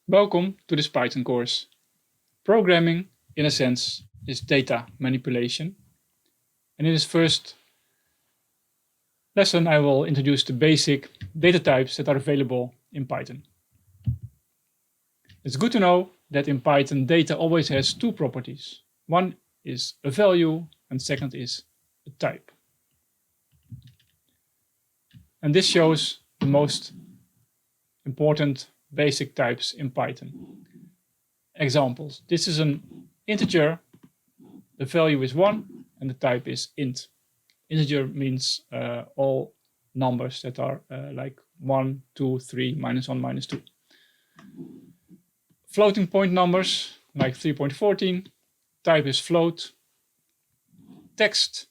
Welcome to this Python course. Programming, in a sense, is data manipulation. And in this first lesson, I will introduce the basic data types that are available in Python. It's good to know that in Python, data always has two properties. One is a value, and second is a type. And this shows the most important basic types in Python. Examples. This is an integer, the value is 1, and the type is int. Integer means all numbers that are like 1, 2, 3, -1, -2. Floating point numbers, like 3.14, type is float. Text,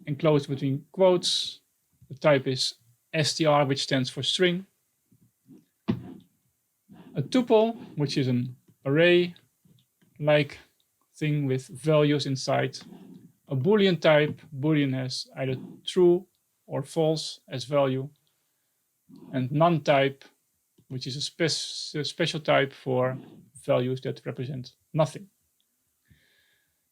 enclosed between quotes, the type is str, which stands for string. A tuple, which is an array-like thing with values inside. A Boolean type, Boolean has either true or false as value. And none type, which is a special type for values that represent nothing.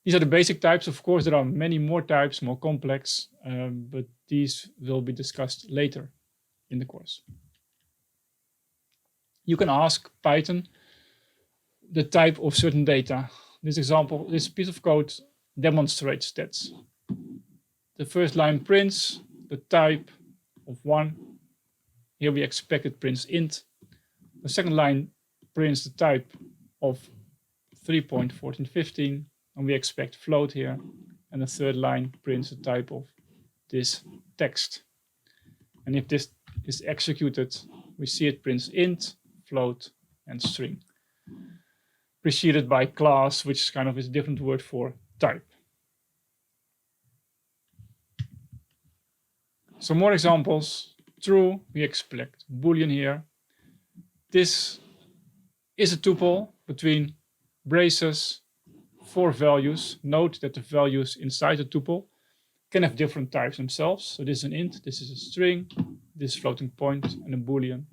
These are the basic types. Of course, there are many more types, more complex, but these will be discussed later in the course. You can ask Python the type of certain data. This piece of code demonstrates that. The first line prints the type of 1. Here we expect it prints int. The second line prints the type of 3.1415, and we expect float here. And the third line prints the type of this text. And if this is executed, we see it prints int, float, and string, preceded by class, which kind of is a different word for type. Some more examples. True, we expect Boolean here. This is a tuple between braces, 4 values. Note that the values inside the tuple can have different types themselves. So this is an int, this is a string, this floating point, and a Boolean.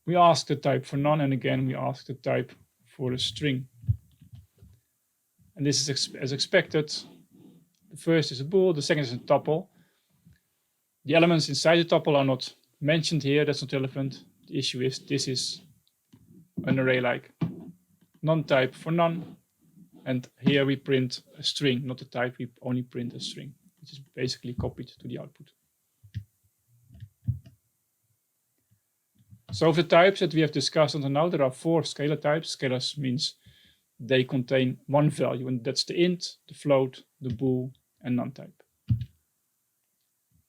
We ask the type for none, and again we ask the type for a string. And this is as expected. The first is a bool, the second is a tuple. The elements inside the tuple are not mentioned here, that's not relevant. The issue is this is an array-like. None type for none, and here we print a string, not a type, we only print a string, which is basically copied to the output. So of the types that we have discussed until now, there are 4 scalar types. Scalars means they contain one value, and that's the int, the float, the bool, and none type.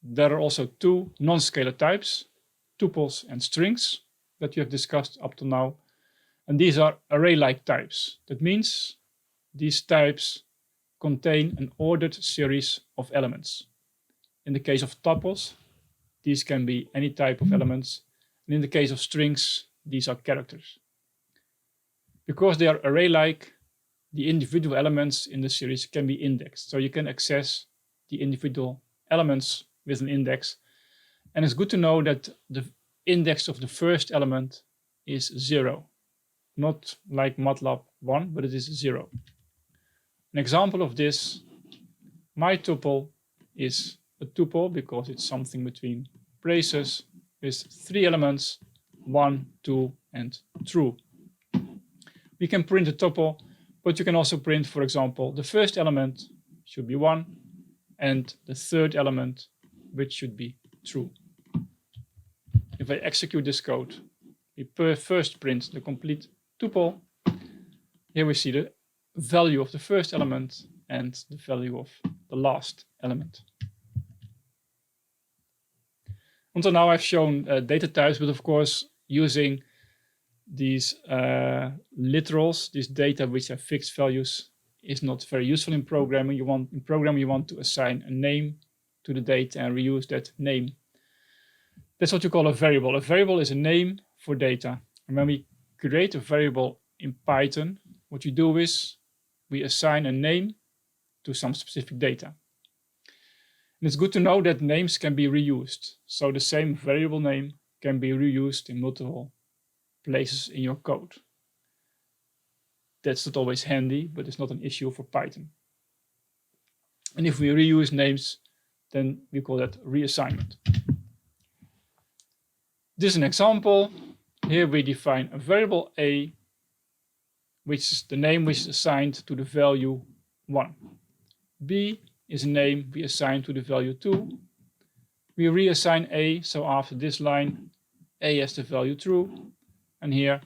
There are also 2 non-scalar types, tuples and strings, that we have discussed up to now. And these are array-like types. That means these types contain an ordered series of elements. In the case of tuples, these can be any type of elements. And in the case of strings, these are characters. Because they are array-like, the individual elements in the series can be indexed. So you can access the individual elements with an index. And it's good to know that the index of the first element is 0. Not like MATLAB 1, but it is 0. An example of this, my tuple is a tuple because it's something between braces with 3 elements, 1, 2, and true. We can print a tuple, but you can also print, for example, the first element should be 1, and the third element, which should be true. If I execute this code, we first print the complete tuple. Here we see the value of the first element and the value of the last element. Until now I've shown data types, but of course using these literals, these data which have fixed values, is not very useful in programming. In programming you want to assign a name to the data and reuse that name. That's what you call a variable. A variable is a name for data. And when we create a variable in Python, what you do is we assign a name to some specific data. And it's good to know that names can be reused. So the same variable name can be reused in multiple places in your code. That's not always handy, but it's not an issue for Python. And if we reuse names, then we call that reassignment. This is an example. Here we define a variable a, which is the name which is assigned to the value 1. B is a name we assign to the value 2. We reassign a, so after this line, a has the value true. And here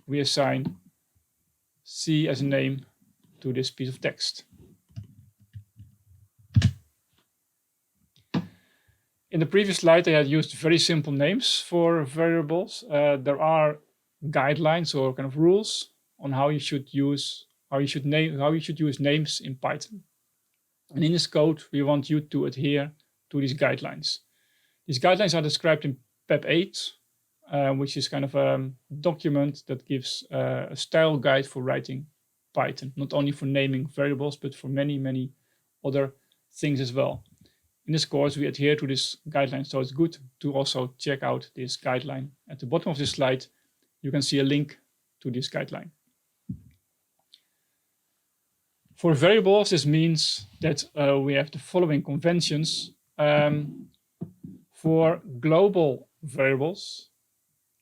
we assign C as a name to this piece of text. In the previous slide, I had used very simple names for variables. There are guidelines or kind of rules on how you should use names in Python. And in this code, we want you to adhere to these guidelines. These guidelines are described in PEP8, which is kind of a document that gives a style guide for writing Python, not only for naming variables, but for many, many other things as well. In this course, we adhere to this guideline, so it's good to also check out this guideline. At the bottom of this slide, you can see a link to this guideline. For variables, this means that we have the following conventions. For global variables,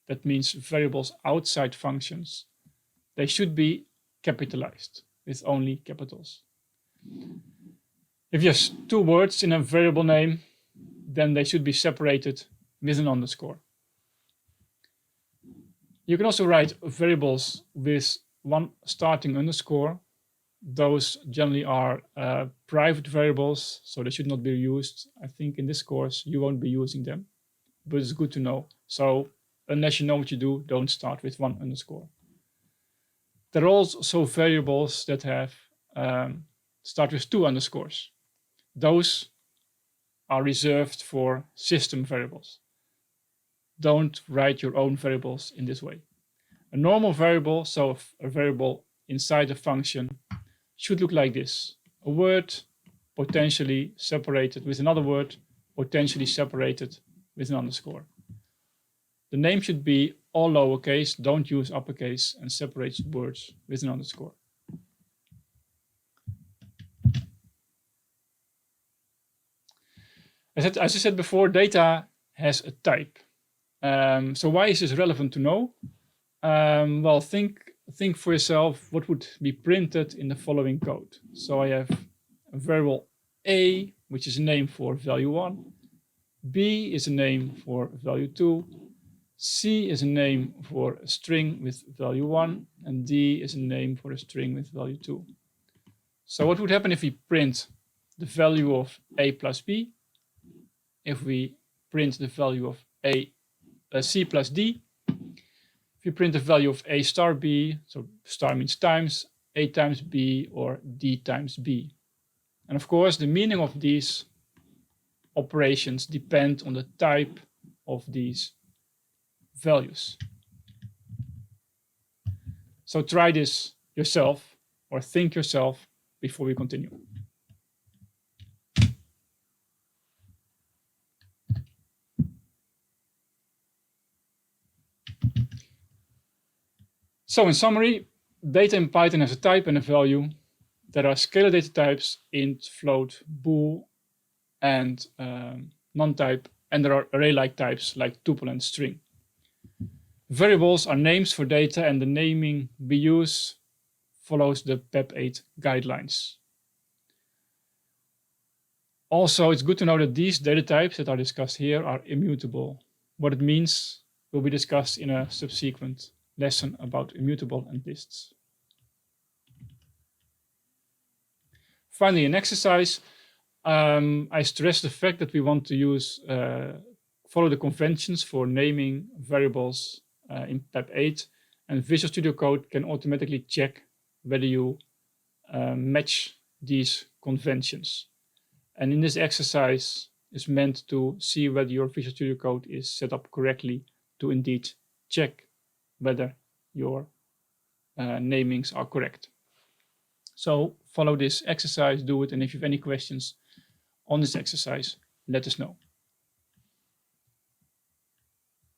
that means variables outside functions, they should be capitalized with only capitals. If you have 2 words in a variable name, then they should be separated with an underscore. You can also write variables with 1 starting underscore. Those generally are private variables, so they should not be used. I think in this course you won't be using them, but it's good to know. So unless you know what you do, don't start with 1 underscore. There are also variables that have start with 2 underscores. Those are reserved for system variables. Don't write your own variables in this way. A normal variable, so a variable inside a function, should look like this. A word potentially separated with another word, potentially separated with an underscore. The name should be all lowercase, don't use uppercase, and separate words with an underscore. As I said before, data has a type. So why is this relevant to know? Well, think for yourself what would be printed in the following code. So I have a variable a, which is a name for value 1. B is a name for value 2. C is a name for a string with value 1. And D is a name for a string with value 2. So what would happen if we print the value of a plus b? If we print the value of C plus D, if you print the value of A star B, so star means times, A times B or D times B. And of course, the meaning of these operations depend on the type of these values. So try this yourself or think yourself before we continue. So in summary, data in Python has a type and a value. There are scalar data types, int, float, bool, and non-type, and there are array-like types like tuple and string. Variables are names for data, and the naming we use follows the PEP8 guidelines. Also, it's good to know that these data types that are discussed here are immutable. What it means will be discussed in a subsequent lesson about immutable and lists. Finally, an exercise. I stress the fact that we want to follow the conventions for naming variables in PEP8, and Visual Studio Code can automatically check whether you match these conventions. And in this exercise is meant to see whether your Visual Studio Code is set up correctly to indeed check whether your namings are correct. So follow this exercise, do it, and if you have any questions on this exercise, let us know.